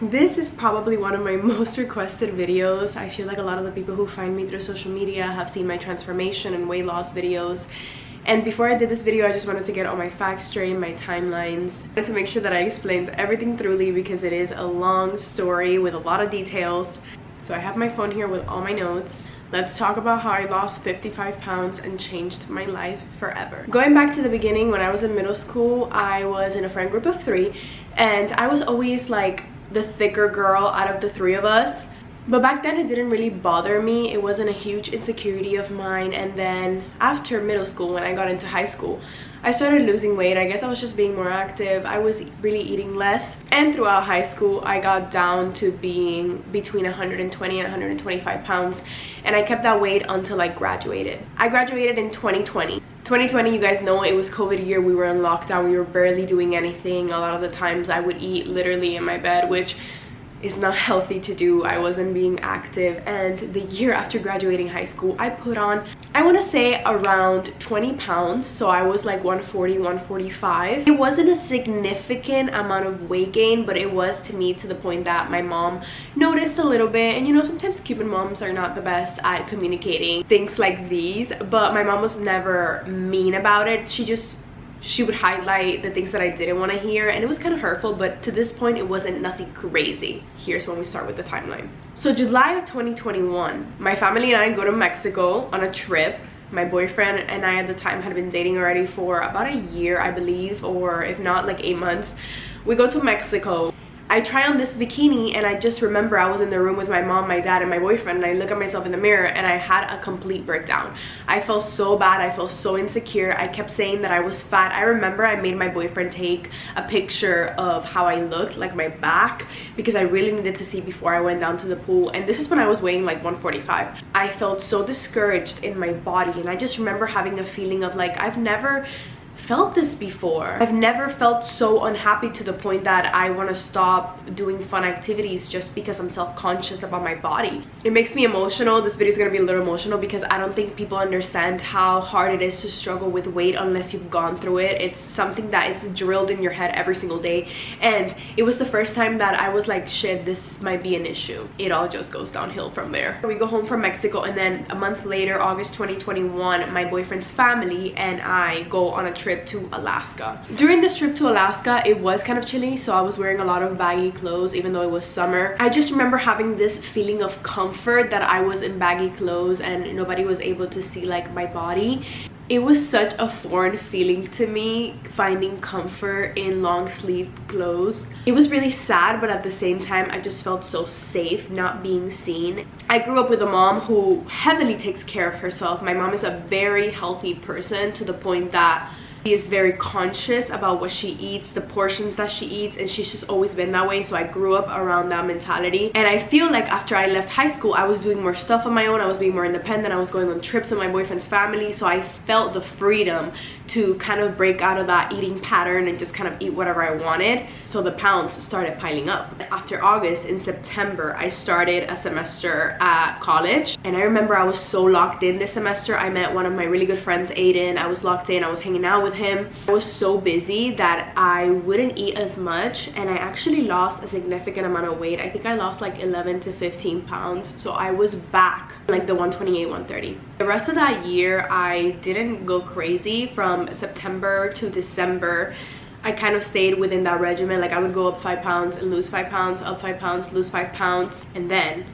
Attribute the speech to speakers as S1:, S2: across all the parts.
S1: This is probably one of my most requested videos. I feel like a lot of the people who find me through social media have seen my transformation and weight loss videos. And before I did this video, I just wanted to get all my facts straight, my timelines, and to make sure that I explained everything thoroughly because it is a long story with a lot of details. So I have my phone here with all my notes. Let's talk about how I lost 55 pounds and changed my life forever. Going back to the beginning, when I was in middle school, I was in a friend group of 3, and I was always like the thicker girl out of the 3 of us. But back then it didn't really bother me. It wasn't a huge insecurity of mine. And then after middle school, when I got into high school, I started losing weight. I guess I was just being more active. I was really eating less. And throughout high school, I got down to being between 120 and 125 pounds. And I kept that weight until I graduated. I graduated in 2020. 2020, you guys know, it was COVID year. We were in lockdown. We were barely doing anything. A lot of the times I would eat literally in my bed, which is not healthy to do. I wasn't being active. And the year after graduating high school, I put on, I want to say, around 20 pounds. So I was like 140, 145. It wasn't a significant amount of weight gain, but it was to me to the point that my mom noticed a little bit. And you know, sometimes Cuban moms are not the best at communicating things like these, but my mom was never mean about it. She would highlight the things that I didn't want to hear, and it was kind of hurtful, but to this point it wasn't nothing crazy. Here's when we start with the timeline. So July of 2021, my family and I go to Mexico on a trip. My boyfriend and I at the time had been dating already for about a year, I believe, or if not, like 8 months. We go to Mexico. I try on this bikini, and I just remember I was in the room with my mom, my dad, and my boyfriend, and I look at myself in the mirror and I had a complete breakdown. I felt so bad. I felt so insecure. I kept saying that I was fat. I remember I made my boyfriend take a picture of how I looked, like my back, because I really needed to see before I went down to the pool. And this is when I was weighing like 145. I felt so discouraged in my body, and I just remember having a feeling of like, I've never felt this before. I've never felt so unhappy to the point that I want to stop doing fun activities just because I'm self-conscious about my body. It makes me emotional. This video is going to be a little emotional because I don't think people understand how hard it is to struggle with weight unless you've gone through it. It's something that it's drilled in your head every single day, and it was the first time that I was like, shit, this might be an issue. It all just goes downhill from there. We go home from Mexico, and then a month later, August 2021, my boyfriend's family and I go on a trip to Alaska. During this trip to Alaska, it was kind of chilly, so I was wearing a lot of baggy clothes even though it was summer. I just remember having this feeling of comfort that I was in baggy clothes and nobody was able to see like my body. It was such a foreign feeling to me, finding comfort in long sleeve clothes. It was really sad, but at the same time I just felt so safe not being seen. I grew up with a mom who heavily takes care of herself. My mom is a very healthy person to the point that she is very conscious about what she eats, the portions that she eats, and she's just always been that way. So I grew up around that mentality. And I feel like after I left high school, I was doing more stuff on my own. I was being more independent. I was going on trips with my boyfriend's family. So I felt the freedom to kind of break out of that eating pattern and just kind of eat whatever I wanted. So the pounds started piling up. After August, in September, I started a semester at college. And I remember I was so locked in this semester. I met one of my really good friends, Aiden. I was locked in. I was hanging out with him. I was so busy that I wouldn't eat as much, and I actually lost a significant amount of weight. I think I lost like 11 to 15 pounds. So I was back like the 128, 130. The rest of that year, I didn't go crazy. From September to December, I kind of stayed within that regimen. Like I would go up 5 pounds and lose 5 pounds, up 5 pounds, lose 5 pounds. And then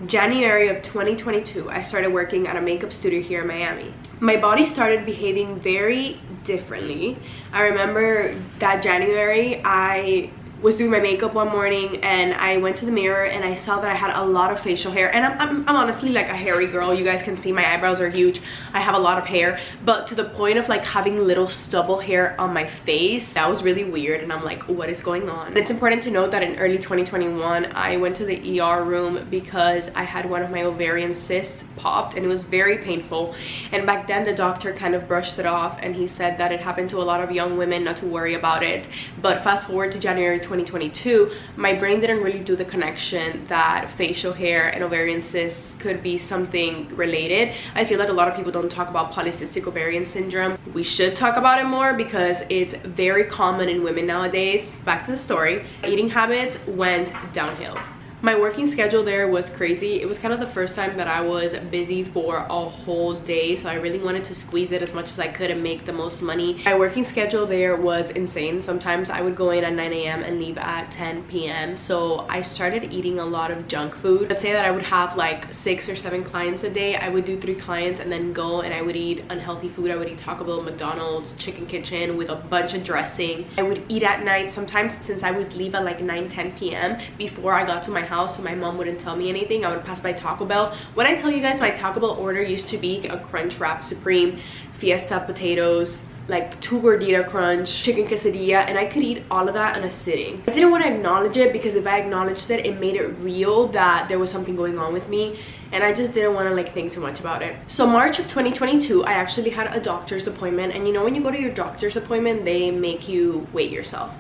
S1: January of 2022, I started working at a makeup studio here in Miami. My body started behaving very differently. I remember that January, I was doing my makeup one morning and I went to the mirror and I saw that I had a lot of facial hair. And I'm honestly like a hairy girl. You guys can see my eyebrows are huge. I have a lot of hair, but to the point of like having little stubble hair on my face, that was really weird. And I'm like, what is going on? And it's important to note that in early 2021, I went to the ER room because I had one of my ovarian cysts popped and it was very painful. And back then the doctor kind of brushed it off and he said that it happened to a lot of young women, not to worry about it. But fast forward to January 2022, 2022, my brain didn't really do the connection that facial hair and ovarian cysts could be something related. I feel like a lot of people don't talk about polycystic ovarian syndrome. We should talk about it more because it's very common in women nowadays. Back to the story. Eating habits went downhill. My working schedule there was crazy. It was kind of the first time that I was busy for a whole day, so I really wanted to squeeze it as much as I could and make the most money. My working schedule there was insane. Sometimes I would go in at 9 a.m. and leave at 10 p.m. So I started eating a lot of junk food. Let's say that I would have like 6 or 7 clients a day. I would do 3 clients and then go and I would eat unhealthy food. I would eat Taco Bell, McDonald's, Chicken Kitchen with a bunch of dressing. I would eat at night sometimes, since I would leave at like 9-10 p.m. before I got to my house, so my mom wouldn't tell me anything. I would pass by Taco Bell. When I tell you guys, my Taco Bell order used to be a Crunch Wrap Supreme, Fiesta potatoes, like 2 gordita crunch, chicken quesadilla, and I could eat all of that in a sitting. I didn't want to acknowledge it because if I acknowledged it, it made it real that there was something going on with me, and I just didn't want to like think too much about it. So March of 2022, I actually had a doctor's appointment, and you know when you go to your doctor's appointment, they make you weigh yourself.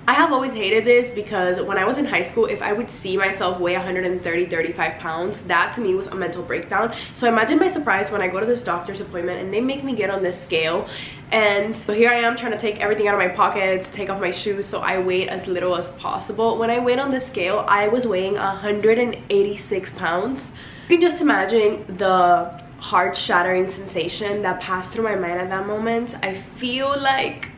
S1: I have always hated this because when I was in high school, if I would see myself weigh 135 pounds, that to me was a mental breakdown. So imagine my surprise when I go to this doctor's appointment and they make me get on this scale. And so here I am trying to take everything out of my pockets, take off my shoes, so I weigh as little as possible. When I weighed on the scale, I was weighing 186 pounds. You can just imagine the heart-shattering sensation that passed through my mind at that moment. I feel like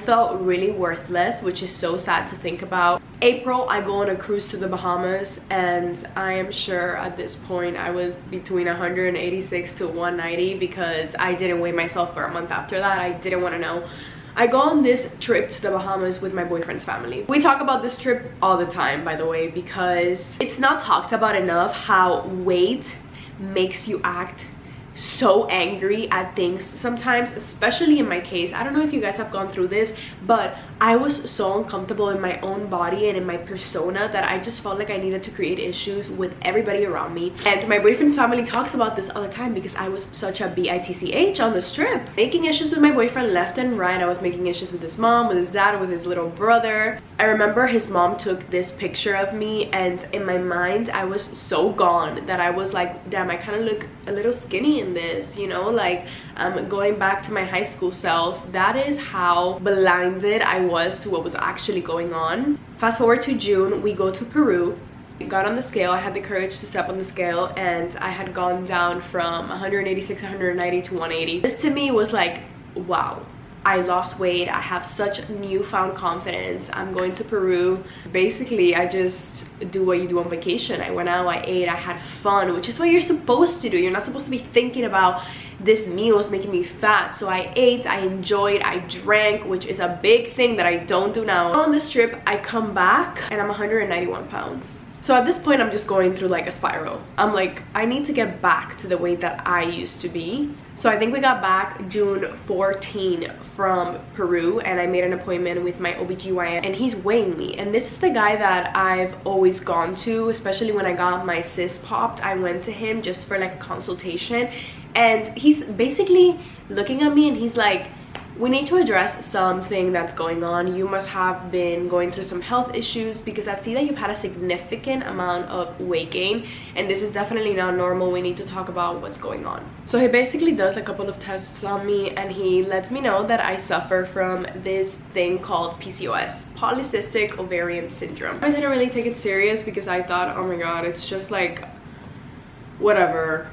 S1: felt really worthless, which is so sad to think about. April, I go on a cruise to the Bahamas, and I am sure at this point I was between 186 to 190 because I didn't weigh myself for a month after that. I didn't want to know. I go on this trip to the Bahamas with my boyfriend's family. We talk about this trip all the time, by the way, because it's not talked about enough how weight makes you act so angry at things sometimes, especially in my case. I don't know if you guys have gone through this, but I was so uncomfortable in my own body and in my persona that I just felt like I needed to create issues with everybody around me. And my boyfriend's family talks about this all the time because I was such a bitch on this trip, making issues with my boyfriend left and right. I was making issues with his mom, with his dad, with his little brother. I remember his mom took this picture of me, and in my mind I was so gone that I was like, damn, I kind of look a little skinny in this, you know, like I'm going back to my high school self. That is how blinded I was to what was actually going on. Fast forward to June, we go to Peru. I got on the scale. I had the courage to step on the scale, and I had gone down from 186, 190 to 180. This to me was like, wow, I lost weight. I have such newfound confidence. I'm going to Peru. Basically, I just do what you do on vacation. I went out, I ate, I had fun, which is what you're supposed to do. You're not supposed to be thinking about this meal is making me fat. So I ate, I enjoyed, I drank, which is a big thing that I don't do now. On this trip, I come back and I'm 191 pounds. So at this point, I'm just going through like a spiral. I'm like, I need to get back to the weight that I used to be. So I think we got back June 14 from Peru, and I made an appointment with my OBGYN, and he's weighing me. And this is the guy that I've always gone to, especially when I got my cyst popped. I went to him just for like a consultation, and he's basically looking at me and he's like, we need to address something that's going on. You must have been going through some health issues because I've seen that you've had a significant amount of weight gain, and this is definitely not normal. We need to talk about what's going on. So he basically does a couple of tests on me, and he lets me know that I suffer from this thing called PCOS, polycystic ovarian syndrome. I didn't really take it serious because I thought, oh my god, it's just like whatever.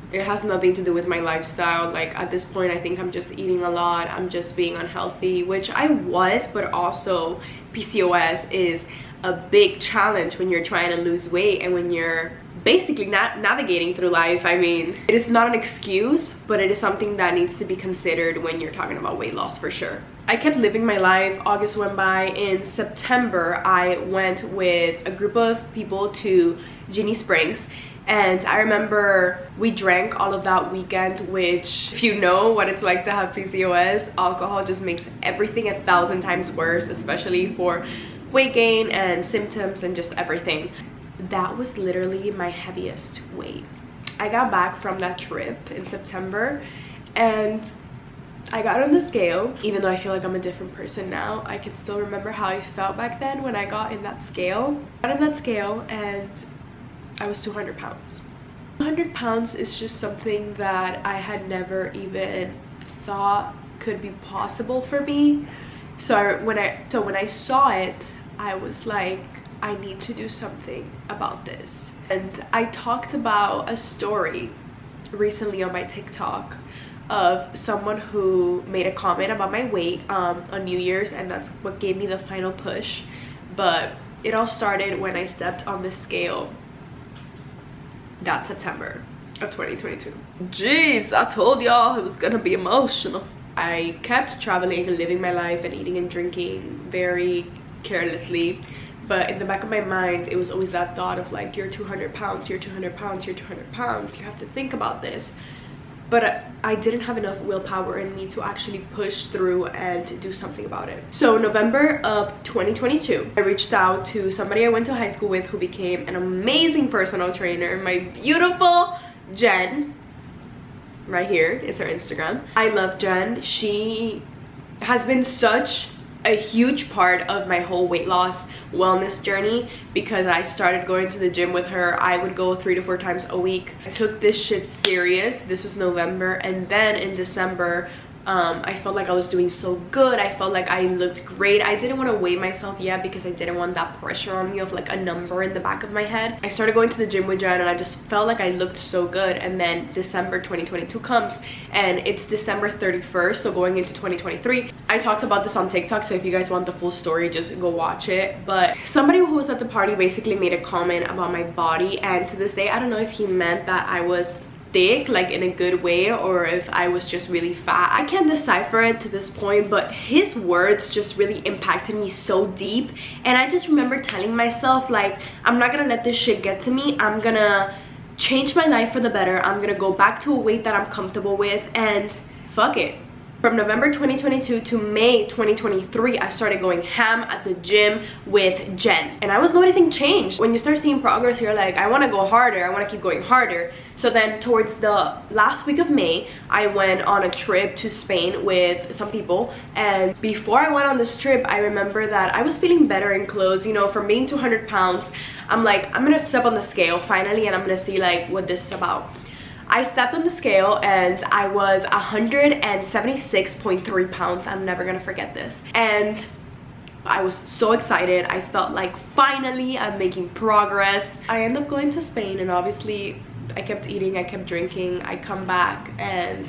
S1: It has nothing to do with my lifestyle. Like at this point, I think I'm just eating a lot, I'm just being unhealthy, which I was, but also PCOS is a big challenge when you're trying to lose weight and when you're basically not navigating through life. I mean, it is not an excuse, but it is something that needs to be considered when you're talking about weight loss for sure. I kept living my life. August went by. In September, I went with a group of people to Ginny Springs. And I remember we drank all of that weekend, which if you know what it's like to have PCOS, alcohol just makes everything 1,000 times worse, especially for weight gain and symptoms and just everything. That was literally my heaviest weight. I got back from that trip in September, and I got on the scale. Even though I feel like I'm a different person now, I can still remember how I felt back then when I got in that scale. I got in that scale and I was 200 pounds. 200 pounds is just something that I had never even thought could be possible for me. So when I saw it, I was like, I need to do something about this. And I talked about a story recently on my TikTok of someone who made a comment about my weight on New Year's, and that's what gave me the final push. But it all started when I stepped on the scale that September of 2022. Jeez, I told y'all it was gonna be emotional. I kept traveling and living my life and eating and drinking very carelessly, but in the back of my mind it was always that thought of like, you're 200 pounds, you're 200 pounds, you're 200 pounds, you have to think about this. But I didn't have enough willpower in me to actually push through and do something about it. So November of 2022, I reached out to somebody I went to high school with who became an amazing personal trainer, my beautiful Jen. Right here is her Instagram. I love Jen. She has been such a huge part of my whole weight loss wellness journey because I started going to the gym with her. I would go 3 to 4 times a week. I took this shit serious. This was November, and then in December I felt like I was doing so good. I felt like I looked great. I didn't want to weigh myself yet because I didn't want that pressure on me of like a number in the back of my head. I started going to the gym with Jen and I just felt like I looked so good. And then December 2022 comes and it's December 31st, so going into 2023. I talked about this on TikTok, so if you guys want the full story, just go watch it. But somebody who was at the party basically made a comment about my body, and to this day I don't know if he meant that I was thick, like in a good way, or if I was just really fat. I can't decipher it to this point, but his words just really impacted me so deep. And I just remember telling myself like, I'm not gonna let this shit get to me. I'm gonna change my life for the better. I'm gonna go back to a weight that I'm comfortable with, and fuck it. From November 2022 to May 2023, I started going ham at the gym with Jen. And I was noticing change. When you start seeing progress, you're like, I want to go harder. I want to keep going harder. So then towards the last week of May, I went on a trip to Spain with some people. And before I went on this trip, I remember that I was feeling better in clothes. You know, from being 200 pounds, I'm like, I'm going to step on the scale finally, and I'm going to see like what this is about. I stepped on the scale and I was 176.3 pounds. I'm never gonna forget this. And I was so excited. I felt like finally I'm making progress. I ended up going to Spain, and obviously I kept eating, I kept drinking. I come back and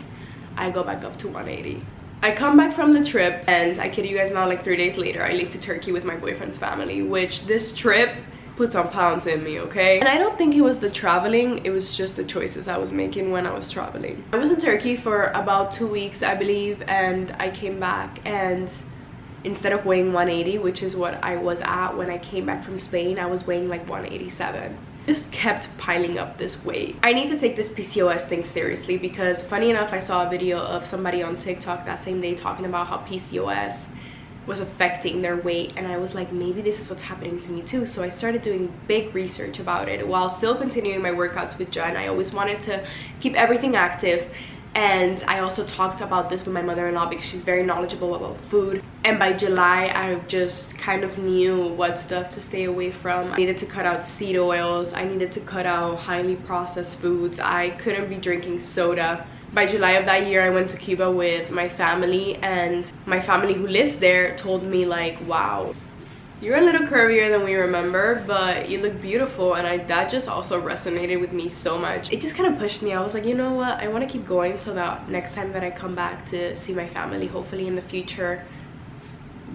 S1: I go back up to 180. I come back from the trip, and I kid you guys not, like 3 days later I leave to Turkey with my boyfriend's family, which this trip put some pounds in me, okay? And I don't think it was the traveling, it was just the choices I was making when I was traveling. I was in Turkey for about 2 weeks, I believe, and I came back, and instead of weighing 180, which is what I was at when I came back from Spain, I was weighing like 187. Just kept piling up this weight. I need to take this PCOS thing seriously, because funny enough, I saw a video of somebody on TikTok that same day talking about how PCOS was affecting their weight, and I was like, maybe this is what's happening to me too. So I started doing big research about it while still continuing my workouts with Jen. I always wanted to keep everything active, and I also talked about this with my mother-in-law because she's very knowledgeable about food. And by July, I just kind of knew what stuff to stay away from. I needed to cut out seed oils, I needed to cut out highly processed foods, I couldn't be drinking soda. By July of that year, I went to Cuba with my family, and my family who lives there told me like, wow, you're a little curvier than we remember, but you look beautiful. And that just also resonated with me so much. It just kind of pushed me. I was like, you know what, I want to keep going so that next time that I come back to see my family, hopefully in the future,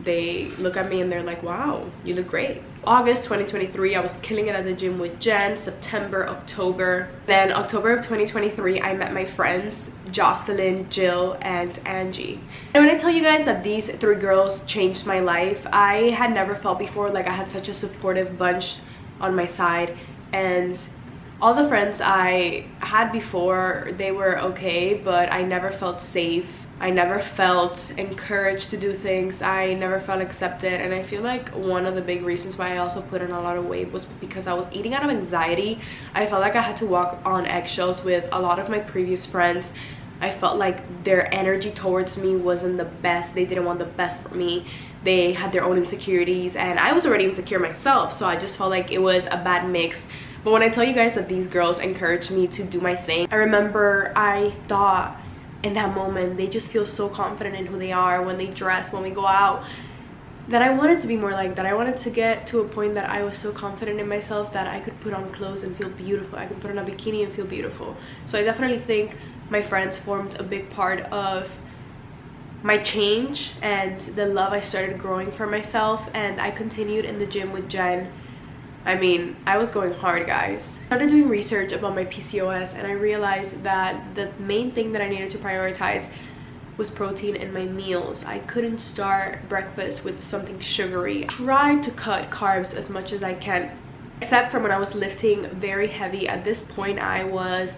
S1: they look at me and they're like, wow, you look great. August 2023, I was killing it at the gym with Jen. September, October. Then October of 2023, I met my friends Jocelyn, Jill, and Angie. And when I tell you guys that these 3 girls changed my life, I had never felt before like I had such a supportive bunch on my side. And all the friends I had before, they were okay, but I never felt safe. I never felt encouraged to do things. I never felt accepted. And I feel like one of the big reasons why I also put on a lot of weight was because I was eating out of anxiety. I felt like I had to walk on eggshells with a lot of my previous friends. I felt like their energy towards me wasn't the best. They didn't want the best for me. They had their own insecurities, and I was already insecure myself, so I just felt like it was a bad mix. But when I tell you guys that these girls encouraged me to do my thing, I remember I thought in that moment, they just feel so confident in who they are when they dress, when we go out, that I wanted to be more like that. I wanted to get to a point that I was so confident in myself that I could put on clothes and feel beautiful. I could put on a bikini and feel beautiful. So I definitely think my friends formed a big part of my change and the love I started growing for myself. And I continued in the gym with Jen. I mean, I was going hard, guys. I started doing research about my PCOS, and I realized that the main thing that I needed to prioritize was protein in my meals. I couldn't start breakfast with something sugary. I tried to cut carbs as much as I can, except for when I was lifting very heavy. At this point, I was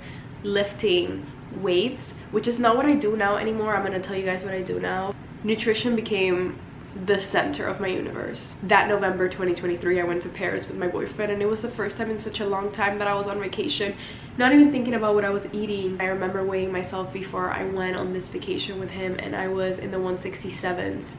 S1: lifting weights, which is not what I do now anymore. I'm gonna tell you guys what I do now. Nutrition became the center of my universe. That November 2023, I went to Paris with my boyfriend, and it was the first time in such a long time that I was on vacation, not even thinking about what I was eating. I remember weighing myself before I went on this vacation with him, and I was in the 167s.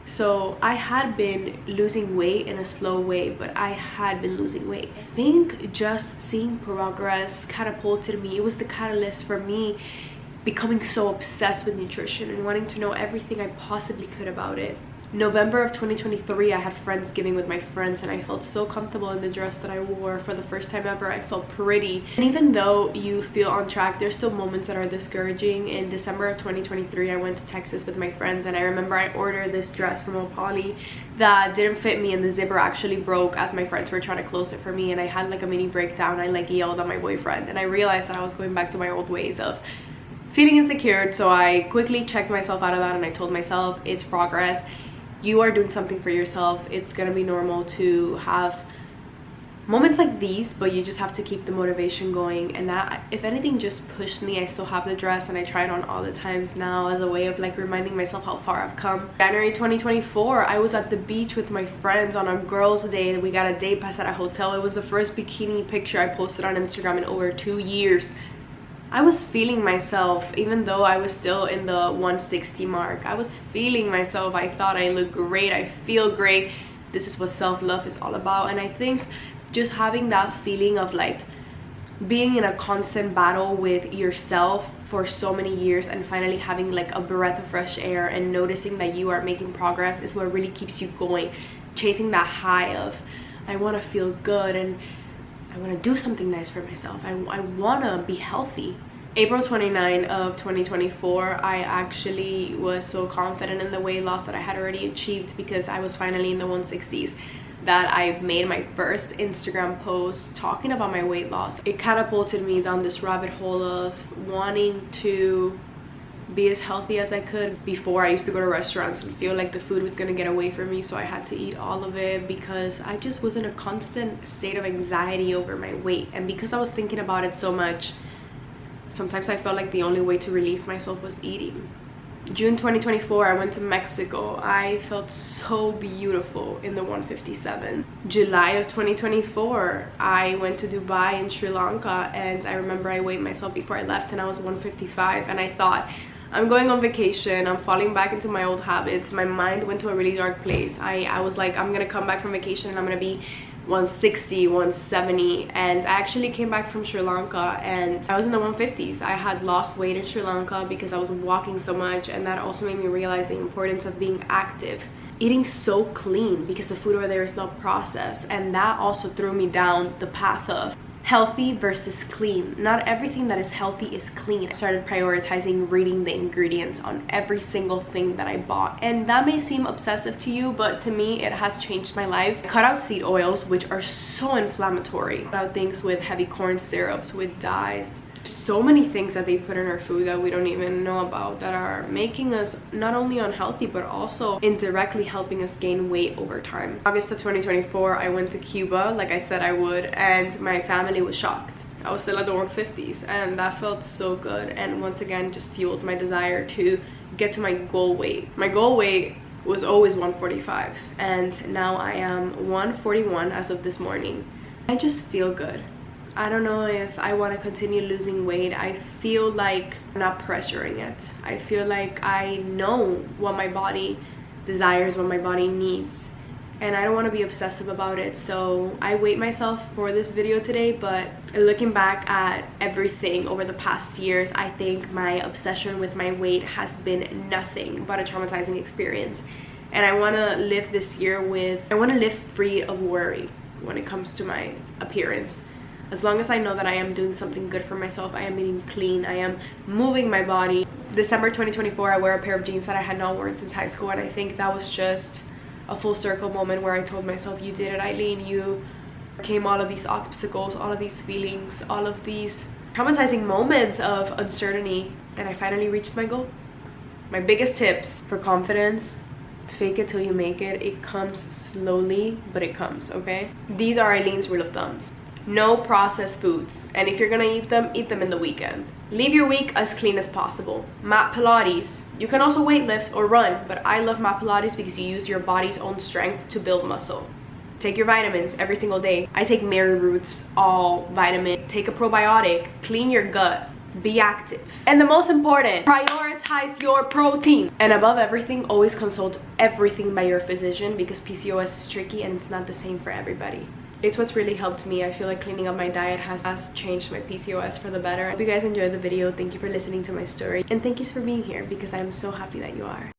S1: So I had been losing weight in a slow way, but I had been losing weight. I think just seeing progress catapulted me. It was the catalyst for me becoming so obsessed with nutrition and wanting to know everything I possibly could about it. November of 2023, I had Friendsgiving with my friends, and I felt so comfortable in the dress that I wore for the first time ever. I felt pretty. And even though you feel on track, there's still moments that are discouraging. In December of 2023, I went to Texas with my friends, and I remember I ordered this dress from Opoly that didn't fit me, and the zipper actually broke as my friends were trying to close it for me, and I had like a mini breakdown. I like yelled at my boyfriend, and I realized that I was going back to my old ways of feeling insecure. So I quickly checked myself out of that, and I told myself, it's progress. You are doing something for yourself. It's gonna be normal to have moments like these, but you just have to keep the motivation going. And that, if anything, just pushed me. I still have the dress, and I try it on all the times now as a way of like reminding myself how far I've come. January 2024, I was at the beach with my friends on a girls' day. We got a day pass at a hotel. It was the first bikini picture I posted on Instagram in over 2 years. I was feeling myself, even though I was still in the 160 mark. I was feeling myself. I thought I looked great. I feel great. This is what self-love is all about. And I think just having that feeling of like being in a constant battle with yourself for so many years, and finally having like a breath of fresh air and noticing that you are making progress is what really keeps you going. Chasing that high of, I want to feel good, and I want to do something nice for myself. I want to be healthy. April 29 of 2024, I actually was so confident in the weight loss that I had already achieved, because I was finally in the 160s, that I made my first Instagram post talking about my weight loss. It catapulted me down this rabbit hole of wanting to be as healthy as I could. Before, I used to go to restaurants and feel like the food was gonna get away from me, so I had to eat all of it, because I just was in a constant state of anxiety over my weight. And because I was thinking about it so much, sometimes I felt like the only way to relieve myself was eating. June 2024, I went to Mexico. I felt so beautiful in the 157. July of 2024, I went to Dubai and Sri Lanka, and I remember I weighed myself before I left, and I was 155, and I thought, I'm going on vacation, I'm falling back into my old habits. My mind went to a really dark place. I was like, I'm gonna come back from vacation and I'm gonna be 160, 170, and I actually came back from Sri Lanka and I was in the 150s. I had lost weight in Sri Lanka because I was walking so much, and that also made me realize the importance of being active. Eating so clean, because the food over there is not processed, and that also threw me down the path of healthy versus clean. Not everything that is healthy is clean. I started prioritizing reading the ingredients on every single thing that I bought, and that may seem obsessive to you, but to me it has changed my life. I cut out seed oils, which are so inflammatory. Cut out things with heavy corn syrups, with dyes. So many things that they put in our food that we don't even know about, that are making us not only unhealthy but also indirectly helping us gain weight over time. August of 2024, I went to Cuba like I said I would, and my family was shocked. I was still at the 150s, and that felt so good, and once again just fueled my desire to get to my goal weight. My goal weight was always 145, and now I am 141 as of this morning. I just feel good. I don't know if I want to continue losing weight. I feel like I'm not pressuring it. I feel like I know what my body desires, what my body needs, and I don't want to be obsessive about it. So I weighed myself for this video today, but looking back at everything over the past years, I think my obsession with my weight has been nothing but a traumatizing experience. And I want to live this year I want to live free of worry when it comes to my appearance. As long as I know that I am doing something good for myself, I am eating clean, I am moving my body. December 2024, I wear a pair of jeans that I had not worn since high school, and I think that was just a full circle moment where I told myself, you did it, Eileen. You overcame all of these obstacles, all of these feelings, all of these traumatizing moments of uncertainty, and I finally reached my goal. My biggest tips for confidence: fake it till you make it. It comes slowly, but it comes, okay? These are Eileen's rule of thumbs. No processed foods, and if you're gonna eat them in the weekend. Leave your week as clean as possible. Mat Pilates. You can also weightlift or run, but I love mat Pilates because you use your body's own strength to build muscle. Take your vitamins every single day. I take Mary Ruth's all vitamin. Take a probiotic. Clean your gut. Be active. And the most important, prioritize your protein. And above everything, always consult everything by your physician, because PCOS is tricky and it's not the same for everybody. It's what's really helped me. I feel like cleaning up my diet has changed my PCOS for the better. I hope you guys enjoyed the video. Thank you for listening to my story, and thank you for being here, because I'm so happy that you are.